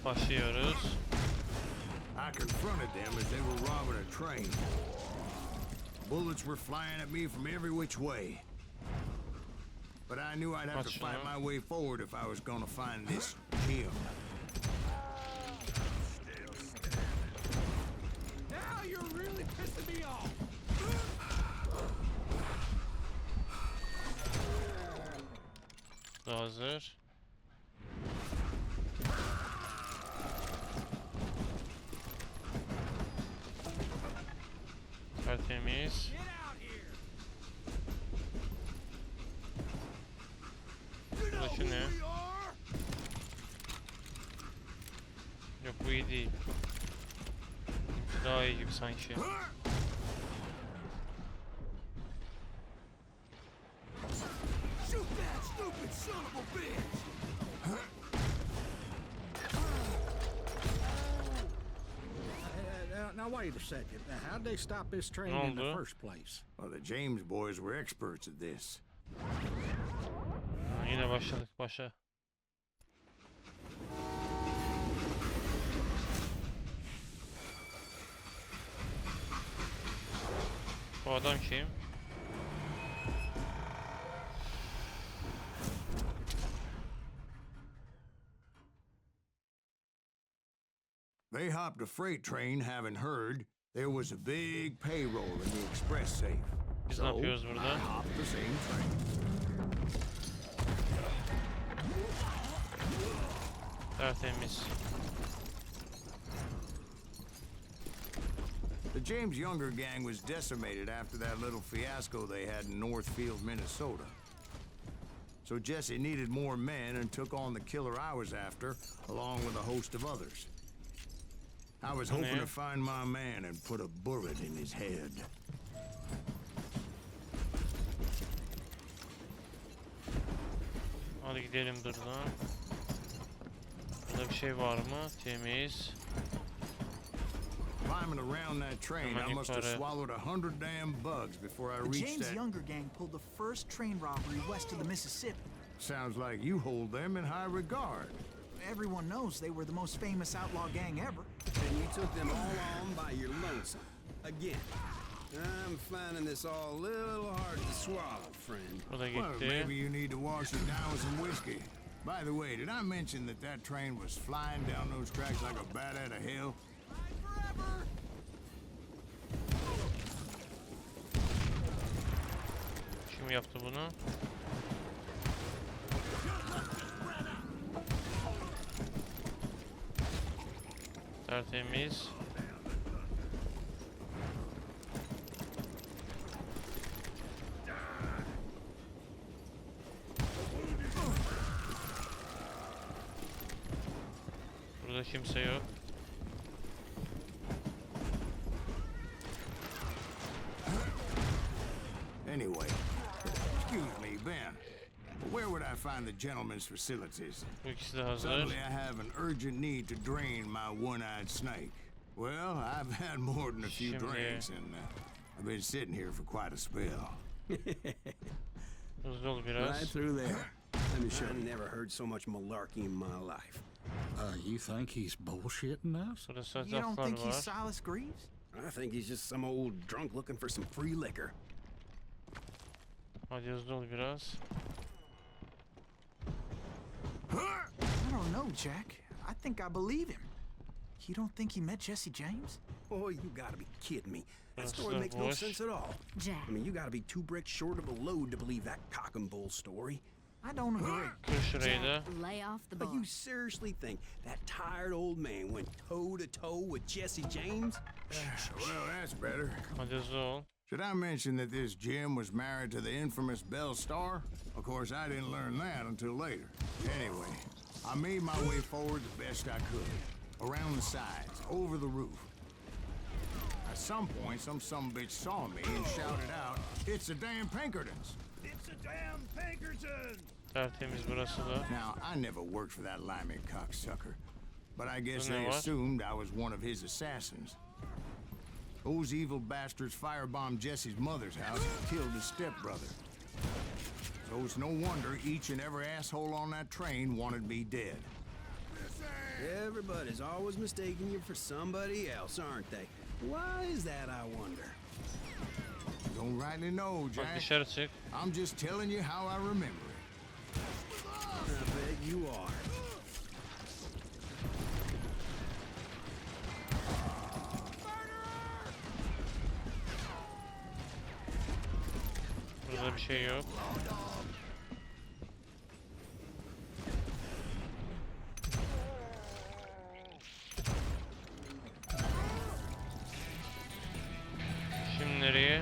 Başlıyoruz. I confronted them as they were robbing a train. Bullets were flying at me from every which way. But I knew I'd have to fight my way forward if I was gonna find this gem. Now you're really pissing me off. Hazır. Tertemiz. Get out here. Buradaki ne? Yok bu iyi değil. Daha iyi gibi sanki. Shoot that stupid son of a bitch. Now wait a second. Now, how'd they stop this train in the first place? Well, the James boys were experts at this. Yine başladık başa. Bu adam kim? They hopped a freight train having heard there was a big payroll in the express safe. Biz ne yapıyoruz I burada? hopped the same train. Tertemiz. The James Younger gang was decimated after that little fiasco they had in Northfield, Minnesota. So Jesse needed more men and took on the killer I was after, along with a host of others. I was hoping to find my man and put a bullet in his head. Hadi gidelim buradan. Burada bir şey var mı? Temiz. Climbing around that train, I must have swallowed 100 damn bugs before I The reached James that. Younger gang pulled the first train robbery west of the Mississippi. Sounds like you hold them in high regard. Everyone knows they were the most famous outlaw gang ever. And you took them all on by your lonesome. Again. I'm finding this all a little hard to swallow, friend. Well, maybe you need to wash it down with some whiskey. By the way, did I mention that that train was flying down those tracks like a bat out of hell? Forever. Kim yaptı bunu? Tertemiz. Burada kimse yok. Anyway, excuse me, Ben. Where would I find the gentleman's facilities? Bu ikisi de hazır. Suddenly I have an urgent need to drain my one-eyed snake. Well, I've had more than a few drinks, and I've been sitting here for quite a spell. Hızlı ol biraz. Right through there. Let me show you. I never heard so much malarkey in my life. You think he's bullshitting us? Burada You don't think sataflar he's var. Silas Greaves? I think he's just some old drunk looking for some free liquor. Hadi hızlı ol biraz. I don't know, Jack. I think I believe him. You don't think he met Jesse James? Oh, you gotta be kidding me. That That's story so makes no bush. sense at all. Jack. I mean, you gotta be 2 bricks short of a load to believe that cock and bull story. I don't agree. Kır şurayı da. Lay off the But bar. you seriously think that tired old man went toe-to-toe with Jesse James? Well, that's better. Hadi hızlı ol. Should I mention that this Jim was married to the infamous Belle Starr? Of course, I didn't learn that until later. Anyway, I made my way forward the best I could. Around the sides, over the roof. At some point, some sumbitch saw me and shouted out, "It's the damn Pinkertons!" It's a damn Pinkerton. Tertemiz burası da. Now, I never worked for that limey cocksucker, but I guess Then they what? assumed I was one of his assassins. Those evil bastards firebombed Jesse's mother's house and killed his stepbrother. So it's no wonder each and every asshole on that train wanted me dead. Every Everybody's always mistaking you for somebody else, aren't they? Why is that, I wonder? Don't rightly know, Bak Jack. dışarı çık. I'm just telling you how I remember it. I bet you are. Burada bir şey yok. Şimdi nereye?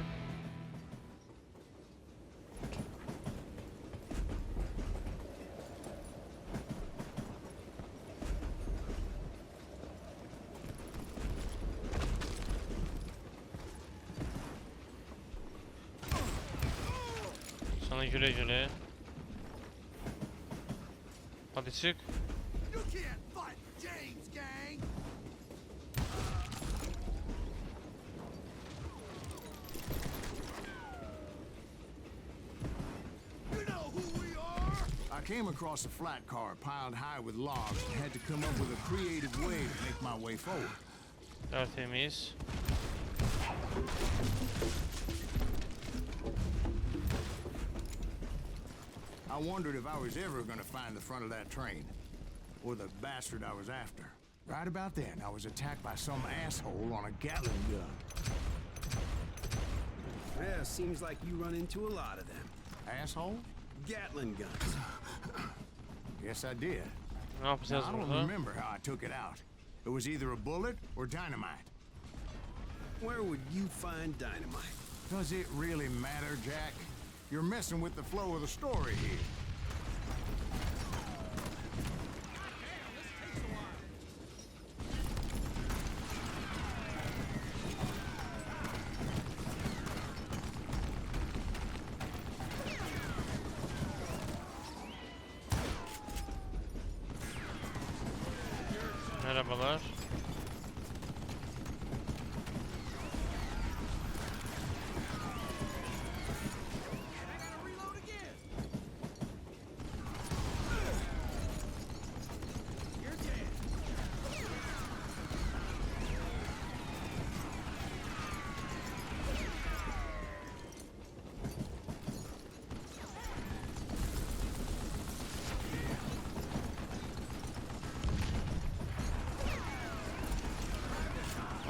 Sana güle güle. Hadi çık. You can't fight James, gang! You know who we are? I came across a flat car piled high with logs and had to come up with a creative way to make my way forward. Tertemiz. I wondered if I was ever going to find the front of that train, or the bastard I was after. Right about then, I was attacked by some asshole on a Gatling gun. Yeah, seems like you run into a lot of them. Asshole? Gatling guns. Yes, I did. Ne Now, yapacağız I don't burada? remember how I took it out. It was either a bullet or dynamite. Where would you find dynamite? Does it really matter, Jack? You're messing with the flow of the story here. Merhabalar.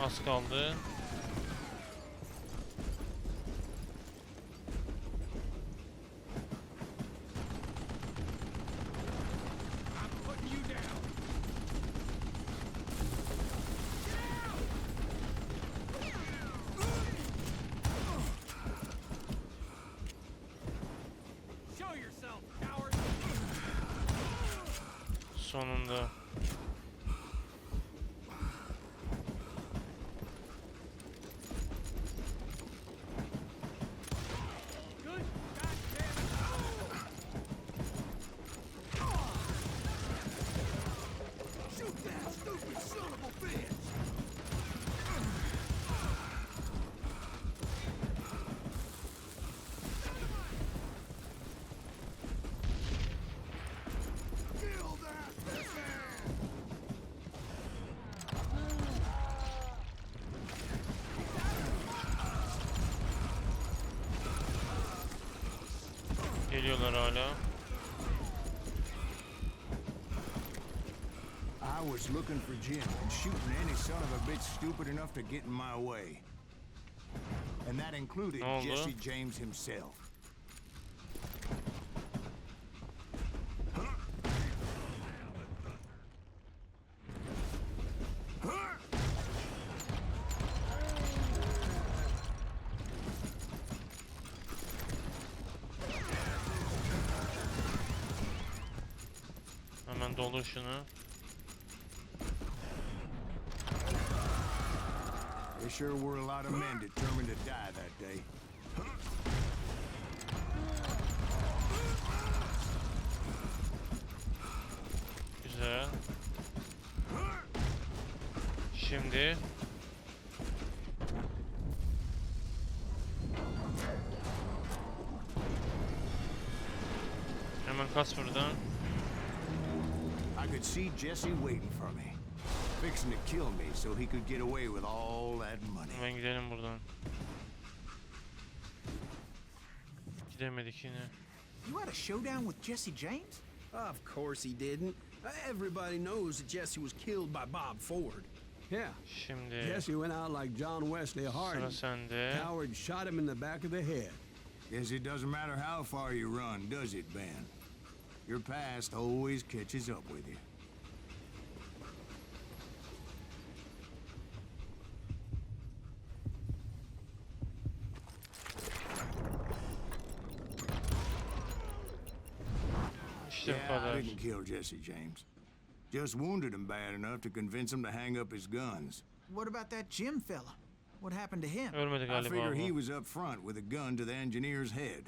Az kaldı. Sonunda. Shoot that stupid son of a bitch! Kill that man! Geliyorlar hala. I was looking for Jim and shooting any son of a bitch stupid enough to get in my way. And that included Ne oldu? Jesse James himself. Hemen doldur şunu. There sure were a lot of men determined to die that day. Güzel. Şimdi hemen kaç buradan. I could see Jesse waiting for me. fixing to kill me so he could get away with all that money. Hemen gidelim buradan. Gidemedik yine. You had a showdown with Jesse James? Of course he didn't. Everybody knows that Jesse was killed by Bob Ford. Yeah. Şimdi Jesse went out like John Wesley Harding. sıra sende. Coward shot him in the back of the head. Guess it doesn't matter how far you run, does it, Ben? Your past always catches up with you. İşte bu Yeah, I kadar. didn't kill Jesse James. Just wounded him bad enough to convince him to hang up his guns. What about that Jim fella? What happened to him? Ölmedi I galiba figure he bu. was up front with a gun to the engineer's head.